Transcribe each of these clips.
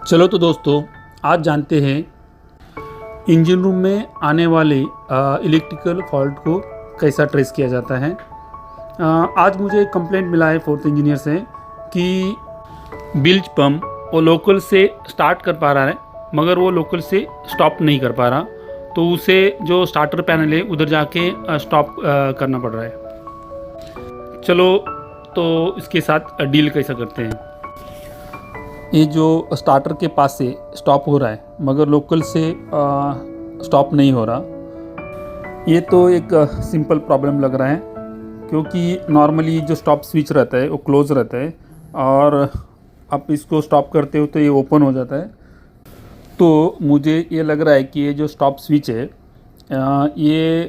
चलो तो दोस्तों, आज जानते हैं इंजन रूम में आने वाले इलेक्ट्रिकल फॉल्ट को कैसा ट्रेस किया जाता है। आज मुझे एक कंप्लेंट मिला है फोर्थ इंजीनियर से कि बिल्ज पंप वो लोकल से स्टार्ट कर पा रहा है मगर वो लोकल से स्टॉप नहीं कर पा रहा, तो उसे जो स्टार्टर पैनल है उधर जाके स्टॉप करना पड़ रहा है। चलो तो इसके साथ डील कैसा करते हैं। ये जो स्टार्टर के पास से स्टॉप हो रहा है मगर लोकल से स्टॉप नहीं हो रहा, ये तो एक सिंपल प्रॉब्लम लग रहा है क्योंकि नॉर्मली जो स्टॉप स्विच रहता है वो क्लोज रहता है और आप इसको स्टॉप करते हो तो ये ओपन हो जाता है। तो मुझे ये लग रहा है कि ये जो स्टॉप स्विच है ये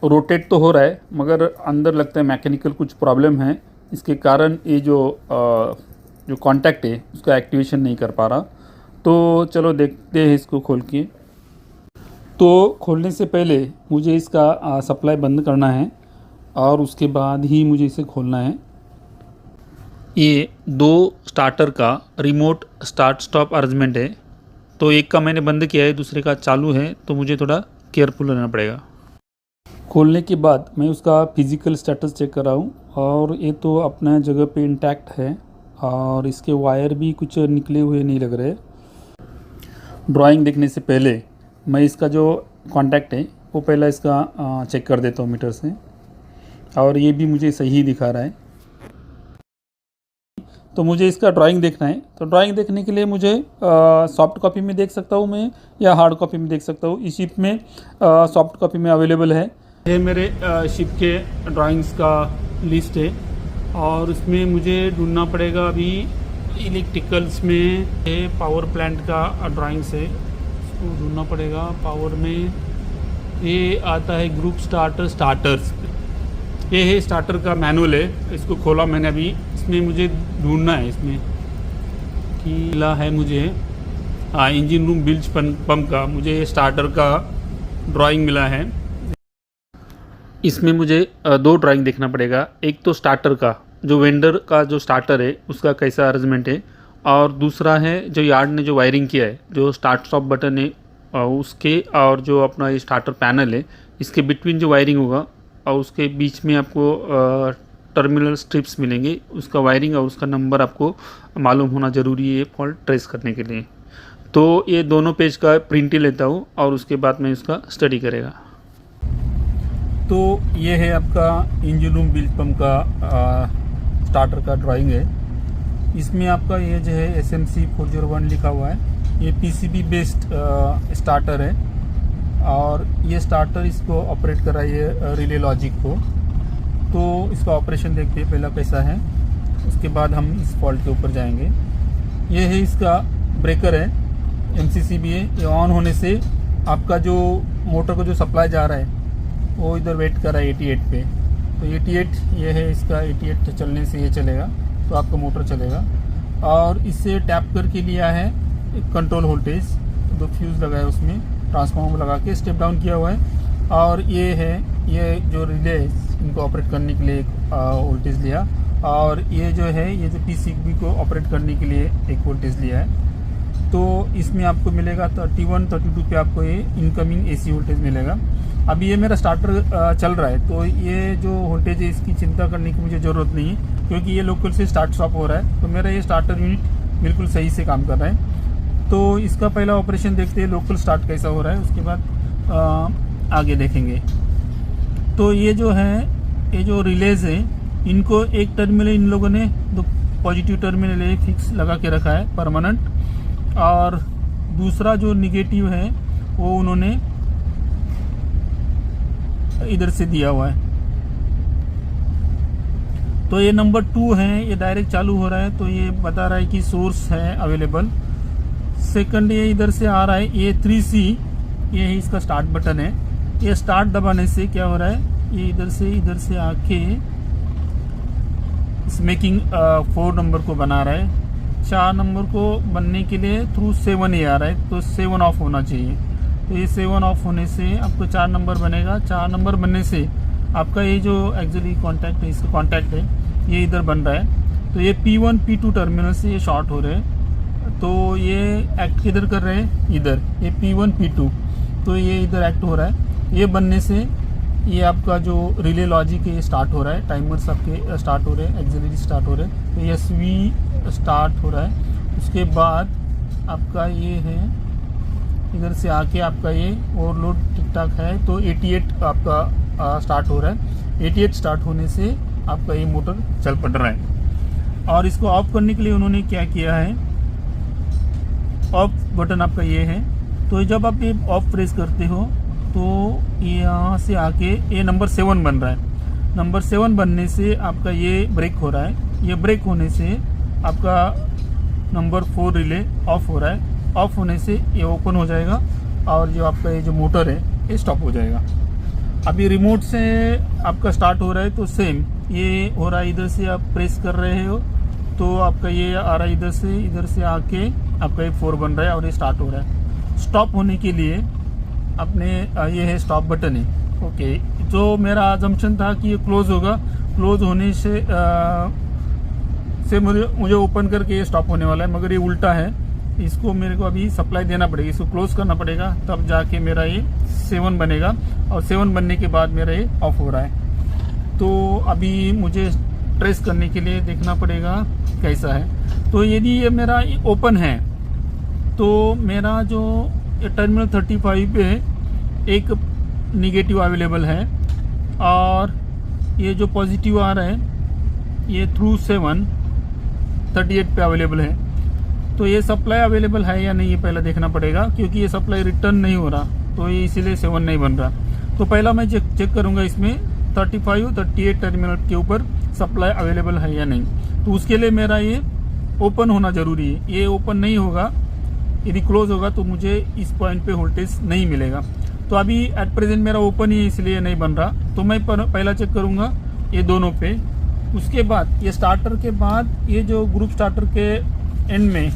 रोटेट तो हो रहा है मगर अंदर लगता है मैकेनिकल कुछ प्रॉब्लम है, इसके कारण ये जो कॉन्टैक्ट है उसका एक्टिवेशन नहीं कर पा रहा। तो चलो देखते हैं इसको खोल के। तो खोलने से पहले मुझे इसका सप्लाई बंद करना है और उसके बाद ही मुझे इसे खोलना है। ये दो स्टार्टर का रिमोट स्टार्ट स्टॉप अरेंजमेंट है, तो एक का मैंने बंद किया है, दूसरे का चालू है, तो मुझे थोड़ा केयरफुल रहना पड़ेगा। खोलने के बाद मैं उसका फिज़िकल स्टेटस चेक कर रहा हूँ और ये तो अपना जगह पे इंटैक्ट है और इसके वायर भी कुछ निकले हुए नहीं लग रहे। ड्राइंग देखने से पहले मैं इसका जो कॉन्टैक्ट है वो पहला इसका चेक कर देता हूँ मीटर से, और ये भी मुझे सही दिखा रहा है। तो मुझे इसका ड्राइंग देखना है, तो ड्राइंग देखने के लिए मुझे सॉफ्ट कॉपी में देख सकता हूँ मैं या हार्ड कॉपी में देख सकता हूँ। इस शिप में सॉफ्ट कॉपी में अवेलेबल है। ये मेरे शिप के ड्राइंग्स का लिस्ट है और इसमें मुझे ढूंढना पड़ेगा अभी इलेक्ट्रिकल्स में। ये पावर प्लांट का ड्राइंग्स है, इसको ढूंढना पड़ेगा। पावर में ये आता है ग्रुप स्टार्टर्स, ये है स्टार्टर का मैनुअल है, इसको खोला मैंने अभी। इसमें मुझे ढूंढना है इसमें कि मिला है मुझे इंजन रूम बिल्ज पंप का मुझे स्टार्टर का ड्राइंग मिला है। इसमें मुझे दो ड्राइंग देखना पड़ेगा, एक तो स्टार्टर का जो वेंडर का जो स्टार्टर है उसका कैसा अरेंजमेंट है, और दूसरा है जो यार्ड ने जो वायरिंग किया है, जो स्टार्ट स्टॉप बटन है उसके और जो अपना ये स्टार्टर पैनल है इसके बिटवीन जो वायरिंग होगा और उसके बीच में आपको टर्मिनल स्ट्रिप्स मिलेंगे, उसका वायरिंग और उसका नंबर आपको मालूम होना ज़रूरी है फॉल्ट ट्रेस करने के लिए। तो ये दोनों पेज का प्रिंट ही लेता हूँ और उसके बाद मैं उसका स्टडी करेगा। तो ये है आपका इंजन रूम बिल्ज पंप का स्टार्टर का ड्राइंग है। इसमें आपका ये जो है SMC 401 लिखा हुआ है, ये PCB बेस्ड स्टार्टर है और ये स्टार्टर इसको ऑपरेट कर रहा है ये रिले लॉजिक को। तो इसका ऑपरेशन देखते हैं पहला कैसा है, उसके बाद हम इस फॉल्ट के ऊपर जाएंगे। ये है इसका ब्रेकर है, MCCB है। ये ऑन होने से आपका जो मोटर को जो सप्लाई जा रहा है वो इधर वेट कर रहा है 88 पे। तो 88 ये है इसका, 88 चलने से ये चलेगा तो आपका मोटर चलेगा। और इससे टैप करके लिया है एक कंट्रोल वोल्टेज, दो फ्यूज़ लगा है उसमें, ट्रांसफार्मर लगा के स्टेप डाउन किया हुआ है। और ये है ये जो रिले इनको ऑपरेट करने के लिए एक वोल्टेज लिया, और ये जो है ये जो PCB को ऑपरेट करने के लिए एक वोल्टेज लिया है। तो इसमें आपको मिलेगा 31-32 पे आपको ये इनकमिंग AC वोल्टेज मिलेगा। अभी ये मेरा स्टार्टर चल रहा है तो ये जो वोल्टेज है इसकी चिंता करने की मुझे ज़रूरत नहीं है क्योंकि ये लोकल से स्टार्ट स्टॉप हो रहा है। तो मेरा ये स्टार्टर यूनिट बिल्कुल सही से काम कर रहा है। तो इसका पहला ऑपरेशन देखते हैं लोकल स्टार्ट कैसा हो रहा है, उसके बाद आगे देखेंगे। तो ये जो है ये जो रिलेज है इनको एक टर्मिनल इन लोगों ने दो पॉजिटिव टर्मिनल है फिक्स लगा के रखा है परमानेंट, और दूसरा जो निगेटिव है वो उन्होंने इधर से दिया हुआ है। तो ये नंबर 2 है, ये डायरेक्ट चालू हो रहा है तो ये बता रहा है कि सोर्स है अवेलेबल। सेकंड ये इधर से आ रहा है, ये 3C ये है इसका स्टार्ट बटन है। ये स्टार्ट दबाने से क्या हो रहा है, ये इधर से आके इस मेकिंग 4 नंबर को बना रहा है। 4 नंबर को बनने के लिए थ्रू 7 ये आ रहा है, तो 7 ऑफ होना चाहिए। तो ये 7 ऑफ होने से आपको 4 नंबर बनेगा। 4 नंबर बनने से आपका ये जो एक्चुअली कॉन्टैक्ट है, इसका कॉन्टैक्ट है ये इधर बन रहा है। तो ये P1 P2 टर्मिनल से ये शॉर्ट हो रहे हैं तो ये एक्ट किधर कर रहे हैं, इधर ये P1 P2, तो ये इधर एक्ट हो रहा है। ये बनने से ये आपका जो रिले लॉजिक है ये स्टार्ट हो रहा है, टाइमर्स आपके स्टार्ट हो रहे हैं, एक्सिलरी स्टार्ट हो रहे हैं, तो SV स्टार्ट हो रहा है। उसके बाद आपका ये है इधर से आके आपका ये ओवरलोड ठीक ठाक है, तो 88 आपका स्टार्ट हो रहा है। 88 स्टार्ट होने से आपका ये मोटर चल पड़ रहा है। और इसको ऑफ करने के लिए उन्होंने क्या किया है, ऑफ बटन आपका ये है। तो जब आप ये ऑफ प्रेस करते हो तो यहाँ से आके ये नंबर 7 बन रहा है। नंबर 7 बनने से आपका ये ब्रेक हो रहा है। ये ब्रेक होने से आपका नंबर 4 रिले ऑफ हो रहा है। ऑफ होने से ये ओपन हो जाएगा और जो आपका ये जो मोटर है ये स्टॉप हो जाएगा। अभी रिमोट से आपका स्टार्ट हो रहा है, तो सेम ये हो रहा है। इधर से आप प्रेस कर रहे हो तो आपका ये आ रहा है, इधर से आके आपका ये 4 बन रहा है और ये स्टार्ट हो रहा है। स्टॉप होने के लिए अपने ये है स्टॉप बटन है। ओके, जो मेरा अजम्पशन था कि ये क्लोज होगा, क्लोज होने से मुझे ओपन करके ये स्टॉप होने वाला है, मगर ये उल्टा है। इसको मेरे को अभी सप्लाई देना पड़ेगा, इसको क्लोज करना पड़ेगा, तब जाके मेरा ये 7 बनेगा। और 7 बनने के बाद मेरा ये ऑफ हो रहा है। तो अभी मुझे ट्रेस करने के लिए देखना पड़ेगा कैसा है। तो यदि ये मेरा ओपन है तो मेरा जो टर्मिनल 35 पे एक निगेटिव अवेलेबल है और ये जो पॉजिटिव आ रहा है ये थ्रू 7 38 पे अवेलेबल है। तो ये सप्लाई अवेलेबल है या नहीं ये पहले देखना पड़ेगा, क्योंकि ये सप्लाई रिटर्न नहीं हो रहा, तो ये इसीलिए 7 नहीं बन रहा। तो पहला मैं चेक करूँगा इसमें 35 38 टर्मिनल के ऊपर सप्लाई अवेलेबल है या नहीं। तो उसके लिए मेरा ये ओपन होना ज़रूरी है। ये ओपन नहीं होगा, यदि क्लोज होगा तो मुझे इस पॉइंट पे वोल्टेज नहीं मिलेगा। तो अभी एट प्रेजेंट मेरा ओपन ही है, इसलिए नहीं बन रहा। तो मैं पहला चेक करूँगा ये दोनों पे। उसके बाद ये स्टार्टर के बाद ये जो ग्रुप स्टार्टर के एंड में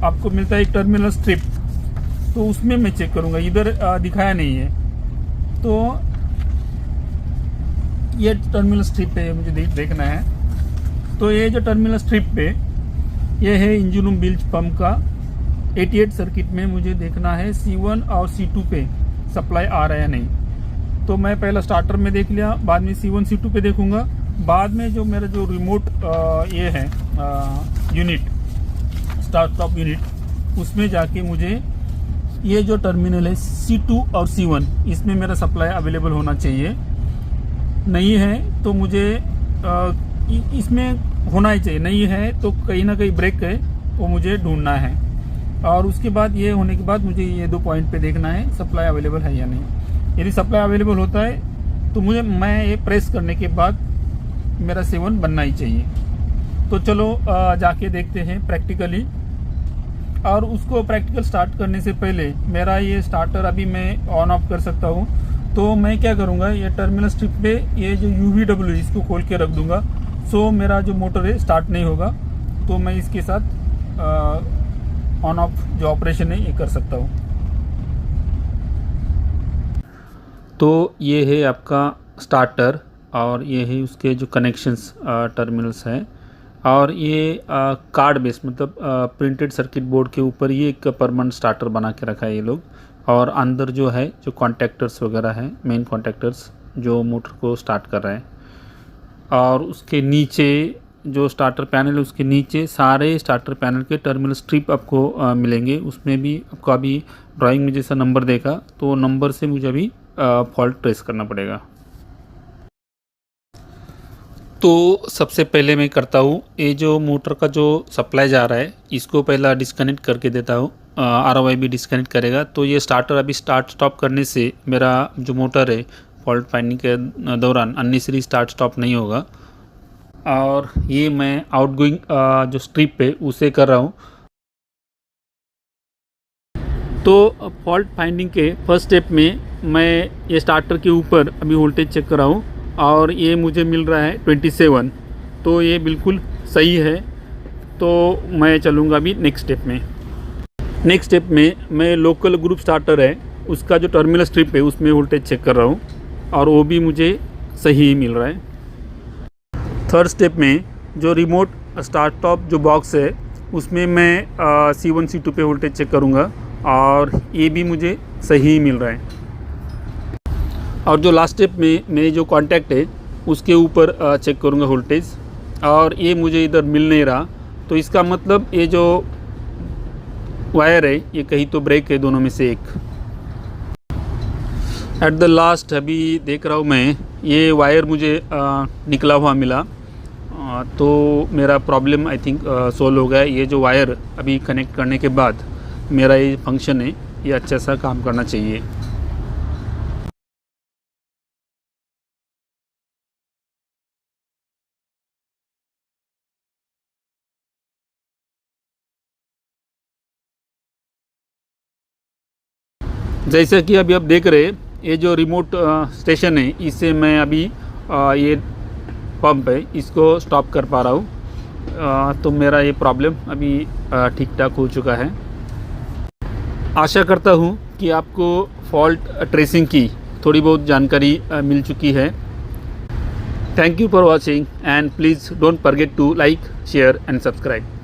आपको मिलता है एक टर्मिनल स्ट्रिप, तो उसमें मैं चेक करूँगा। इधर दिखाया नहीं है, तो ये टर्मिनल स्ट्रिप पे मुझे देखना है। तो ये जो टर्मिनल स्ट्रिप पे ये है इंजन रूम बिल्ज पंप का 88 सर्किट में मुझे देखना है C1 और C2 पे सप्लाई आ रहा है या नहीं। तो मैं पहला स्टार्टर में देख लिया, बाद में C1 C2 पे देखूंगा। बाद में जो मेरा जो रिमोट ये है यूनिट, स्टार्ट स्टॉप यूनिट, उसमें जाके मुझे ये जो टर्मिनल है C2 और C1 इसमें मेरा सप्लाई अवेलेबल होना चाहिए। नहीं है तो मुझे इसमें होना ही चाहिए, नहीं है तो कहीं ना कहीं ब्रेक है, वो मुझे ढूंढना है। और उसके बाद ये होने के बाद मुझे ये 2 पॉइंट पे देखना है सप्लाई अवेलेबल है या नहीं। यदि सप्लाई अवेलेबल होता है तो मैं ये प्रेस करने के बाद मेरा 7 बनना ही चाहिए। तो चलो जाके देखते हैं प्रैक्टिकली। और उसको प्रैक्टिकल स्टार्ट करने से पहले मेरा ये स्टार्टर अभी मैं ऑन ऑफ कर सकता हूँ। तो मैं क्या करूँगा, ये टर्मिनल स्ट्रिप पे ये जो UVW इसको खोल के रख दूँगा। सो मेरा जो मोटर है स्टार्ट नहीं होगा, तो मैं इसके साथ ऑन ऑफ जो ऑपरेशन है ये कर सकता हूँ। तो ये है आपका स्टार्टर और ये है उसके जो कनेक्शंस टर्मिनल्स हैं। और ये कार्ड बेस मतलब प्रिंटेड सर्किट बोर्ड के ऊपर ये एक परमानेंट स्टार्टर बना के रखा है ये लोग। और अंदर जो है जो कॉन्टैक्टर्स वगैरह हैं, मेन कॉन्टैक्टर्स जो मोटर को स्टार्ट कर रहे हैं। और उसके नीचे जो स्टार्टर पैनल है उसके नीचे सारे स्टार्टर पैनल के टर्मिनल स्ट्रिप आपको मिलेंगे। उसमें भी आपको अभी ड्राइंग में जैसा नंबर देखा तो नंबर से मुझे अभी फॉल्ट ट्रेस करना पड़ेगा। तो सबसे पहले मैं करता हूँ, ये जो मोटर का जो सप्लाई जा रहा है इसको पहला डिस्कनेक्ट करके देता हूँ। ROI भी डिस्कनेक्ट करेगा। तो ये स्टार्टर अभी स्टार्ट स्टॉप करने से मेरा जो मोटर है फॉल्ट फाइंडिंग के दौरान अननेसेसरी स्टार्ट स्टॉप नहीं होगा। और ये मैं आउटगोइंग जो स्ट्रिप है उसे कर रहा हूँ। तो फॉल्ट फाइंडिंग के फर्स्ट स्टेप में मैं ये स्टार्टर के ऊपर अभी वोल्टेज चेक कर रहा हूँ और ये मुझे मिल रहा है 27। तो ये बिल्कुल सही है। तो मैं चलूँगा अभी नेक्स्ट स्टेप में। नेक्स्ट स्टेप में मैं लोकल ग्रुप स्टार्टर है उसका जो टर्मिनल स्ट्रिप है उसमें वोल्टेज चेक कर रहा हूँ और वो भी मुझे सही मिल रहा है। थर्ड स्टेप में जो रिमोट स्टार्ट टॉप जो बॉक्स है उसमें मैं C1 C2 पे वोल्टेज चेक करूँगा और ये भी मुझे सही मिल रहा है। और जो लास्ट स्टेप में मेरे जो कांटेक्ट है उसके ऊपर चेक करूँगा वोल्टेज, और ये मुझे इधर मिल नहीं रहा, तो इसका मतलब ये जो वायर है ये कहीं तो ब्रेक है, दोनों में से एक। एट द लास्ट अभी देख रहा हूँ मैं, ये वायर मुझे निकला हुआ मिला, तो मेरा प्रॉब्लम आई थिंक सोल्व हो गया। ये जो वायर अभी कनेक्ट करने के बाद मेरा ये फंक्शन है ये अच्छा सा काम करना चाहिए। जैसे कि अभी आप देख रहे हैं, ये जो रिमोट स्टेशन है इससे मैं अभी ये पंप है इसको स्टॉप कर पा रहा हूँ, तो मेरा ये प्रॉब्लम अभी ठीक ठाक हो चुका है। आशा करता हूँ कि आपको फॉल्ट ट्रेसिंग की थोड़ी बहुत जानकारी मिल चुकी है। Thank you for watching and please don't forget to like, share and subscribe.